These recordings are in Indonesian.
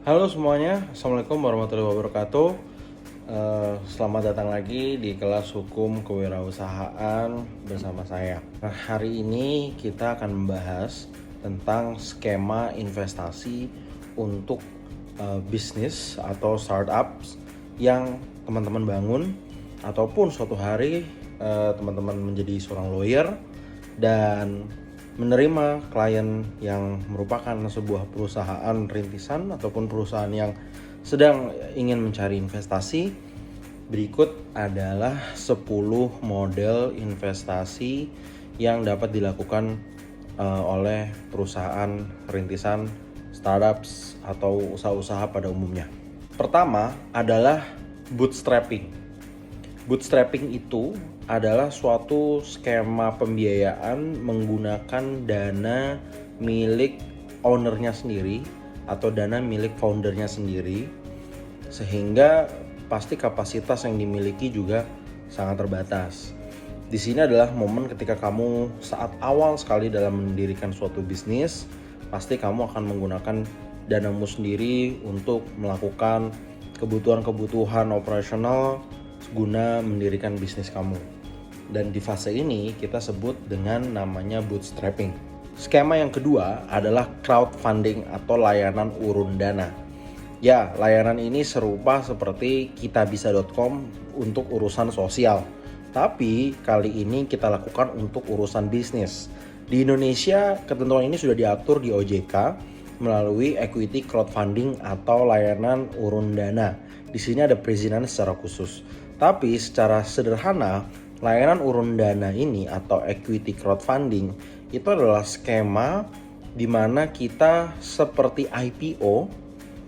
Halo semuanya, Assalamualaikum warahmatullahi wabarakatuh. Selamat datang lagi di kelas hukum kewirausahaan bersama saya. Nah, hari ini kita akan membahas tentang skema investasi untuk bisnis atau startups yang teman-teman bangun, ataupun suatu hari teman-teman menjadi seorang lawyer dan menerima klien yang merupakan sebuah perusahaan rintisan ataupun perusahaan yang sedang ingin mencari investasi. Berikut adalah 10 model investasi yang dapat dilakukan oleh perusahaan rintisan, startups atau usaha-usaha pada umumnya. Pertama adalah bootstrapping. Bootstrapping itu adalah suatu skema pembiayaan menggunakan dana milik ownernya sendiri atau dana milik foundernya sendiri, sehingga pasti kapasitas yang dimiliki juga sangat terbatas. Di sini adalah momen ketika kamu saat awal sekali dalam mendirikan suatu bisnis, pasti kamu akan menggunakan danamu sendiri untuk melakukan kebutuhan-kebutuhan operasional guna mendirikan bisnis kamu. Dan di fase ini kita sebut dengan namanya bootstrapping. Skema yang kedua adalah crowdfunding atau layanan urun dana. Ya, layanan ini serupa seperti kitabisa.com untuk urusan sosial. Tapi kali ini kita lakukan untuk urusan bisnis. Di Indonesia, ketentuan ini sudah diatur di OJK melalui equity crowdfunding atau layanan urun dana. Di sini ada perizinan secara khusus. Tapi secara sederhana, layanan urun dana ini atau equity crowdfunding itu adalah skema di mana kita seperti IPO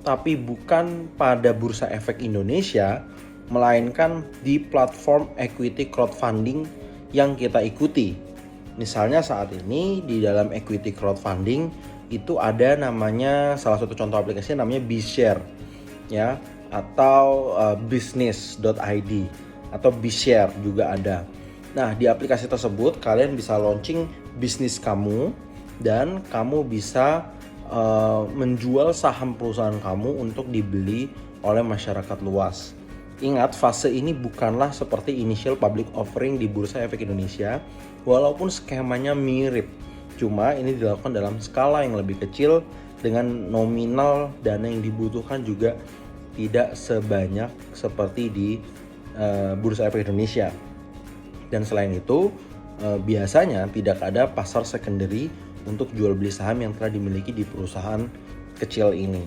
tapi bukan pada Bursa Efek Indonesia, melainkan di platform equity crowdfunding yang kita ikuti. Misalnya saat ini di dalam equity crowdfunding itu ada namanya, salah satu contoh aplikasi namanya BShare ya, atau business.id atau BShare juga ada. Nah, di aplikasi tersebut kalian bisa launching bisnis kamu dan kamu bisa menjual saham perusahaan kamu untuk dibeli oleh masyarakat luas. Ingat, fase ini bukanlah seperti initial public offering di Bursa Efek Indonesia, walaupun skemanya mirip. Cuma ini dilakukan dalam skala yang lebih kecil dengan nominal dana yang dibutuhkan juga tidak sebanyak seperti di Bursa Efek Indonesia. Dan selain itu, biasanya tidak ada pasar secondary untuk jual beli saham yang telah dimiliki di perusahaan kecil ini,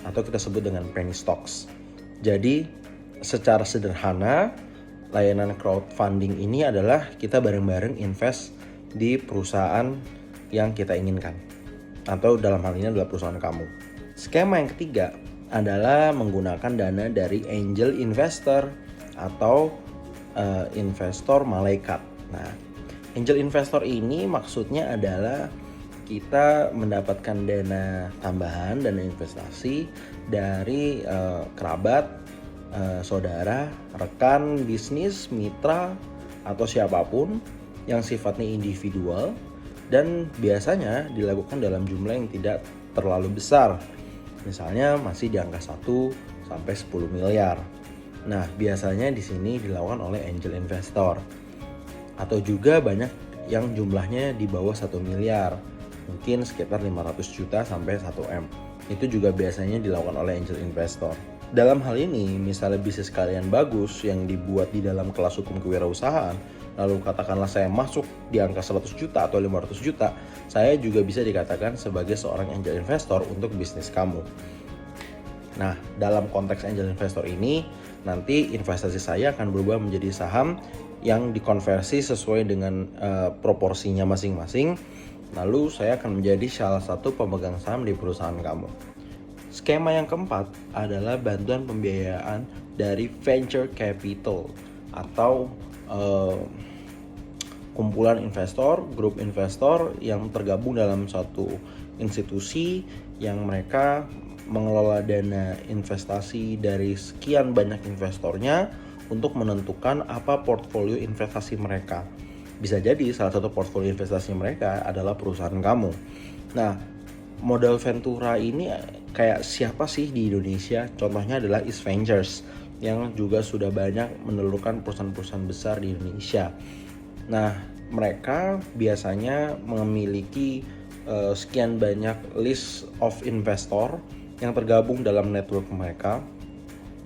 atau kita sebut dengan penny stocks. Jadi, secara sederhana, layanan crowdfunding ini adalah kita bareng-bareng invest di perusahaan yang kita inginkan, atau dalam hal ini adalah perusahaan kamu. Skema yang ketiga adalah menggunakan dana dari angel investor atau investor malaikat. Nah, angel investor ini maksudnya adalah kita mendapatkan dana tambahan, dana investasi dari kerabat, saudara, rekan bisnis, mitra, atau siapapun yang sifatnya individual, dan biasanya dilakukan dalam jumlah yang tidak terlalu besar. Misalnya masih di angka 1 sampai 10 miliar. Nah, biasanya di sini dilakukan oleh angel investor. Atau juga banyak yang jumlahnya di bawah 1 miliar. Mungkin sekitar 500 juta sampai 1M. Itu juga biasanya dilakukan oleh angel investor. Dalam hal ini, misalnya bisnis kalian bagus yang dibuat di dalam kelas hukum kewirausahaan, lalu katakanlah saya masuk di angka 100 juta atau 500 juta, saya juga bisa dikatakan sebagai seorang angel investor untuk bisnis kamu. Nah, dalam konteks angel investor ini, nanti investasi saya akan berubah menjadi saham yang dikonversi sesuai dengan proporsinya masing-masing. Lalu saya akan menjadi salah satu pemegang saham di perusahaan kamu. Skema yang keempat adalah bantuan pembiayaan dari venture capital atau kumpulan investor, grup investor yang tergabung dalam satu institusi yang mereka mengelola dana investasi dari sekian banyak investornya untuk menentukan apa portfolio investasi mereka. Bisa jadi salah satu portfolio investasi mereka adalah perusahaan kamu. Nah, modal Ventura ini kayak siapa sih di Indonesia? Contohnya adalah East Ventures yang juga sudah banyak menelurkan perusahaan-perusahaan besar di Indonesia. Nah, mereka biasanya memiliki sekian banyak list of investor yang tergabung dalam network mereka,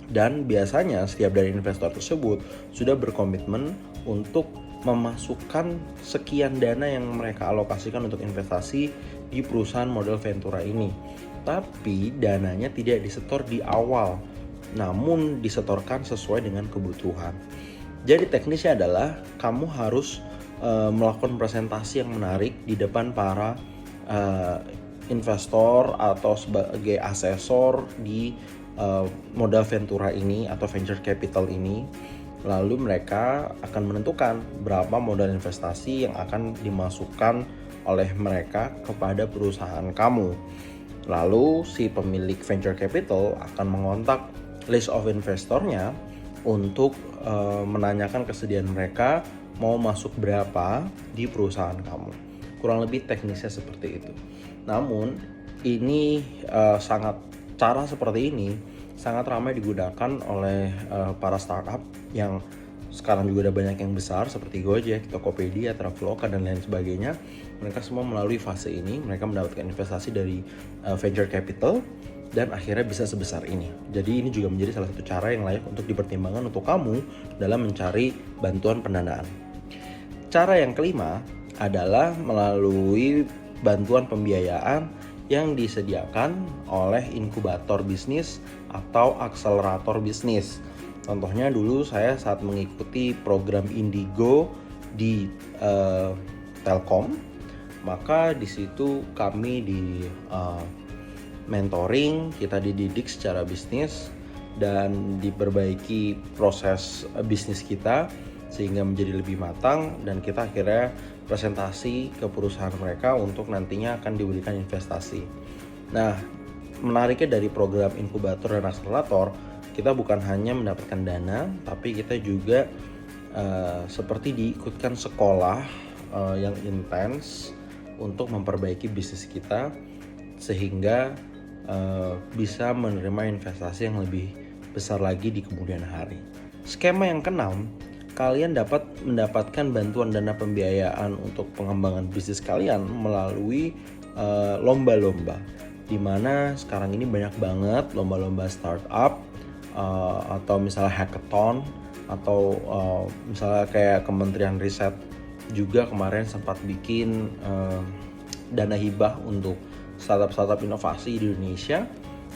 dan biasanya setiap dari investor tersebut sudah berkomitmen untuk memasukkan sekian dana yang mereka alokasikan untuk investasi di perusahaan model Ventura ini. Tapi dananya tidak disetor di awal, namun disetorkan sesuai dengan kebutuhan. Jadi teknisnya adalah kamu harus melakukan presentasi yang menarik di depan para investor atau sebagai asesor di modal Ventura ini atau venture capital ini. Lalu mereka akan menentukan berapa modal investasi yang akan dimasukkan oleh mereka kepada perusahaan kamu. Lalu si pemilik venture capital akan mengontak list of investornya untuk menanyakan kesediaan mereka mau masuk berapa di perusahaan kamu. Kurang lebih teknisnya seperti itu. Namun ini cara seperti ini sangat ramai digunakan oleh para startup yang sekarang juga ada banyak yang besar seperti Gojek, Tokopedia, Traveloka dan lain sebagainya. Mereka semua melalui fase ini, mereka mendapatkan investasi dari venture capital dan akhirnya bisa sebesar ini. Jadi ini juga menjadi salah satu cara yang layak untuk dipertimbangkan untuk kamu dalam mencari bantuan pendanaan. Cara yang kelima adalah melalui bantuan pembiayaan yang disediakan oleh inkubator bisnis atau akselerator bisnis. Contohnya dulu saya saat mengikuti program Indigo di Telkom, maka di situ kami di mentoring, kita dididik secara bisnis dan diperbaiki proses bisnis kita sehingga menjadi lebih matang, dan kita akhirnya presentasi ke perusahaan mereka untuk nantinya akan diberikan investasi. Nah, menariknya dari program inkubator dan akselerator, kita bukan hanya mendapatkan dana, tapi kita juga seperti diikutkan sekolah yang intens untuk memperbaiki bisnis kita sehingga bisa menerima investasi yang lebih besar lagi di kemudian hari. Skema yang keenam, kalian dapat mendapatkan bantuan dana pembiayaan untuk pengembangan bisnis kalian melalui lomba-lomba, di mana sekarang ini banyak banget lomba-lomba startup atau misalnya hackathon atau misalnya kayak Kementerian Riset juga kemarin sempat bikin dana hibah untuk startup-startup inovasi di Indonesia.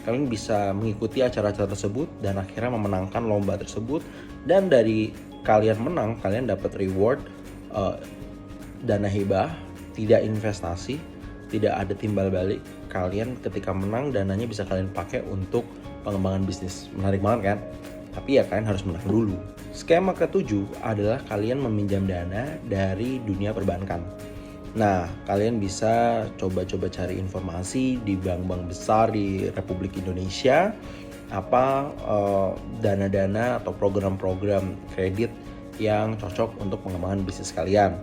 Kalian bisa mengikuti acara-acara tersebut dan akhirnya memenangkan lomba tersebut, dan dari kalian menang, kalian dapat reward dana hibah, tidak investasi, tidak ada timbal balik. Kalian ketika menang, dananya bisa kalian pakai untuk pengembangan bisnis. Menarik banget kan? Tapi ya kalian harus menang dulu. Skema ketujuh adalah kalian meminjam dana dari dunia perbankan. Nah, kalian bisa coba-coba cari informasi di bank-bank besar di Republik Indonesia, apa dana-dana atau program-program kredit yang cocok untuk pengembangan bisnis kalian.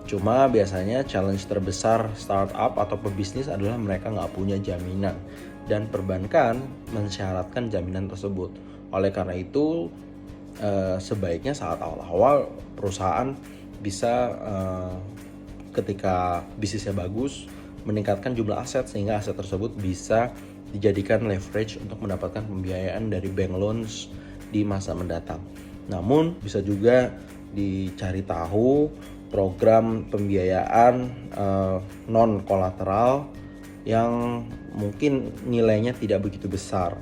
Cuma biasanya challenge terbesar startup atau pebisnis adalah mereka nggak punya jaminan, dan perbankan mensyaratkan jaminan tersebut. Oleh karena itu sebaiknya saat awal-awal perusahaan bisa ketika bisnisnya bagus meningkatkan jumlah aset sehingga aset tersebut bisa dijadikan leverage untuk mendapatkan pembiayaan dari bank loans di masa mendatang. Namun bisa juga dicari tahu program pembiayaan non kolateral yang mungkin nilainya tidak begitu besar.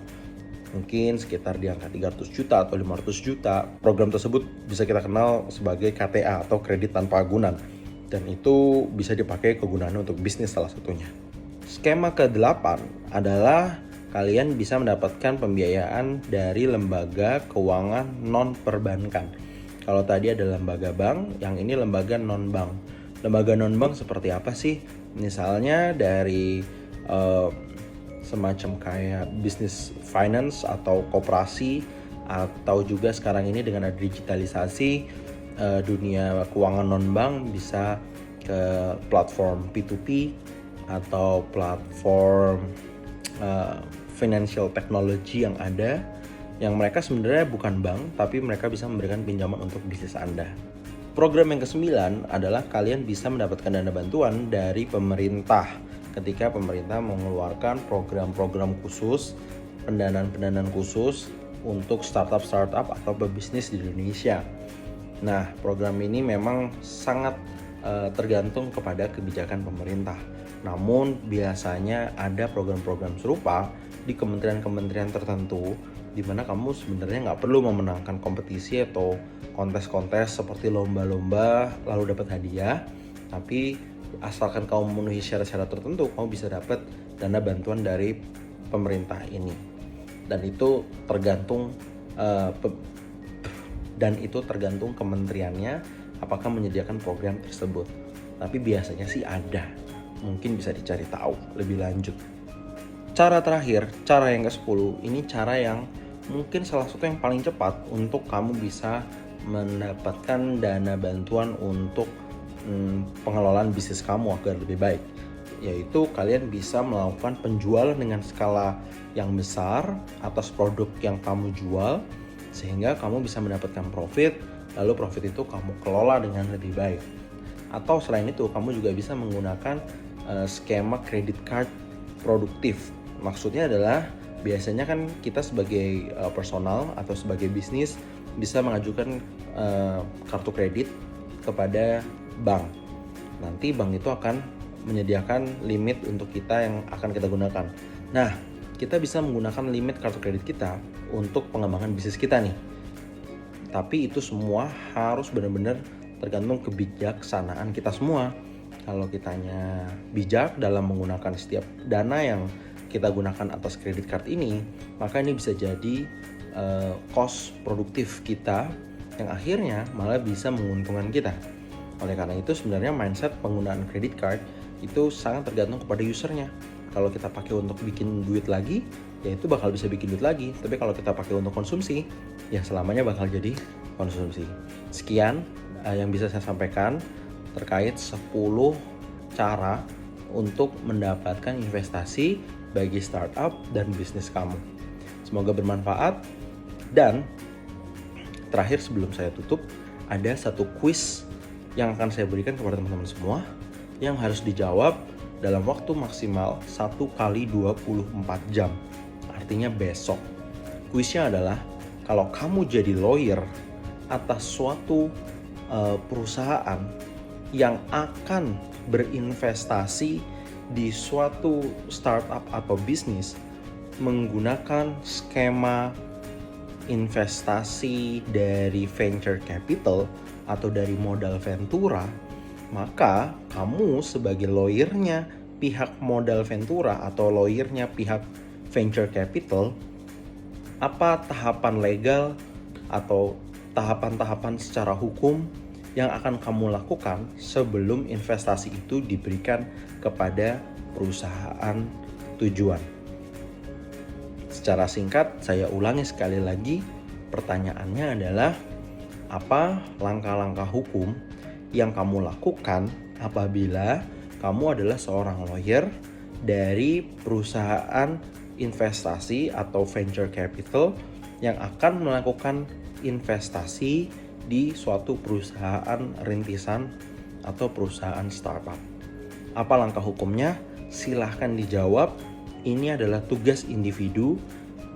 Mungkin sekitar di angka 300 juta atau 500 juta. Program tersebut bisa kita kenal sebagai KTA atau kredit tanpa agunan. Dan itu bisa dipakai kegunaannya untuk bisnis salah satunya. Skema ke-8 adalah kalian bisa mendapatkan pembiayaan dari lembaga keuangan non-perbankan. Kalau tadi ada lembaga bank, yang ini lembaga non-bank. Lembaga non-bank seperti apa sih? Misalnya dari semacam kayak business finance atau koperasi, atau juga sekarang ini dengan ada digitalisasi dunia keuangan non-bank bisa ke platform P2P atau platform financial technology yang ada, yang mereka sebenarnya bukan bank, tapi mereka bisa memberikan pinjaman untuk bisnis Anda. Program yang ke-9 adalah kalian bisa mendapatkan dana bantuan dari pemerintah ketika pemerintah mengeluarkan program-program khusus, pendanaan khusus untuk startup atau pebisnis di Indonesia. Nah, program ini memang sangat tergantung kepada kebijakan pemerintah. Namun biasanya ada program-program serupa di kementerian-kementerian tertentu di mana kamu sebenarnya nggak perlu memenangkan kompetisi atau kontes-kontes seperti lomba-lomba lalu dapat hadiah, tapi asalkan kamu memenuhi syarat-syarat tertentu, kamu bisa dapat dana bantuan dari pemerintah ini. Dan itu tergantung kementeriannya apakah menyediakan program tersebut. Tapi biasanya sih ada. Mungkin bisa dicari tahu lebih lanjut. Cara terakhir, cara yang ke-10, ini cara yang mungkin salah satu yang paling cepat untuk kamu bisa mendapatkan dana bantuan untuk pengelolaan bisnis kamu agar lebih baik. Yaitu kalian bisa melakukan penjualan dengan skala yang besar atas produk yang kamu jual, sehingga kamu bisa mendapatkan profit, lalu profit itu kamu kelola dengan lebih baik. Atau selain itu, kamu juga bisa menggunakan skema credit card produktif. Maksudnya adalah biasanya kan kita sebagai personal atau sebagai bisnis bisa mengajukan kartu kredit kepada bank. Nanti bank itu akan menyediakan limit untuk kita yang akan kita gunakan. Nah, kita bisa menggunakan limit kartu kredit kita untuk pengembangan bisnis kita nih. Tapi itu semua harus benar-benar tergantung kebijaksanaan kita semua. Kalau kitanya bijak dalam menggunakan setiap dana yang kita gunakan atas kredit card ini, maka ini bisa jadi cost produktif kita yang akhirnya malah bisa menguntungkan kita. Oleh karena itu sebenarnya mindset penggunaan kredit card itu sangat tergantung kepada usernya. Kalau kita pakai untuk bikin duit lagi, ya itu bakal bisa bikin duit lagi. Tapi kalau kita pakai untuk konsumsi, ya selamanya bakal jadi konsumsi. Sekian yang bisa saya sampaikan terkait 10 cara untuk mendapatkan investasi bagi startup dan bisnis kamu. Semoga bermanfaat. Dan terakhir sebelum saya tutup, ada satu quiz yang akan saya berikan kepada teman-teman semua yang harus dijawab dalam waktu maksimal 1x24 jam. Artinya besok. Kuisnya adalah, kalau kamu jadi lawyer atas suatu perusahaan yang akan berinvestasi di suatu startup atau bisnis menggunakan skema investasi dari venture capital atau dari modal ventura, maka kamu sebagai lawyernya pihak modal ventura atau lawyernya pihak venture capital, apa tahapan legal atau tahapan-tahapan secara hukum yang akan kamu lakukan sebelum investasi itu diberikan kepada perusahaan tujuan. Secara singkat, saya ulangi sekali lagi, pertanyaannya adalah apa langkah-langkah hukum yang kamu lakukan apabila kamu adalah seorang lawyer dari perusahaan investasi atau venture capital yang akan melakukan investasi di suatu perusahaan rintisan atau perusahaan startup. Apa langkah hukumnya? Silahkan dijawab. Ini adalah tugas individu.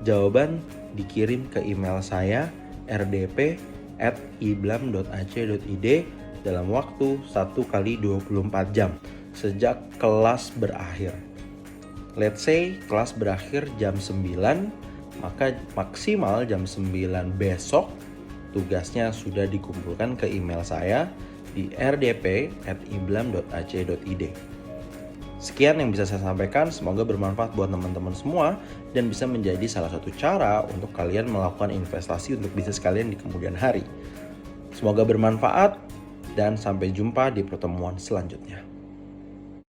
Jawaban dikirim ke email saya rdp@iblam.ac.id dalam waktu 1x24 jam sejak kelas berakhir. Let's say kelas berakhir jam 9, maka maksimal jam 9 besok tugasnya sudah dikumpulkan ke email saya di rdp@iblam.ac.id. Sekian yang bisa saya sampaikan, semoga bermanfaat buat teman-teman semua dan bisa menjadi salah satu cara untuk kalian melakukan investasi untuk bisnis kalian di kemudian hari. Semoga bermanfaat dan sampai jumpa di pertemuan selanjutnya.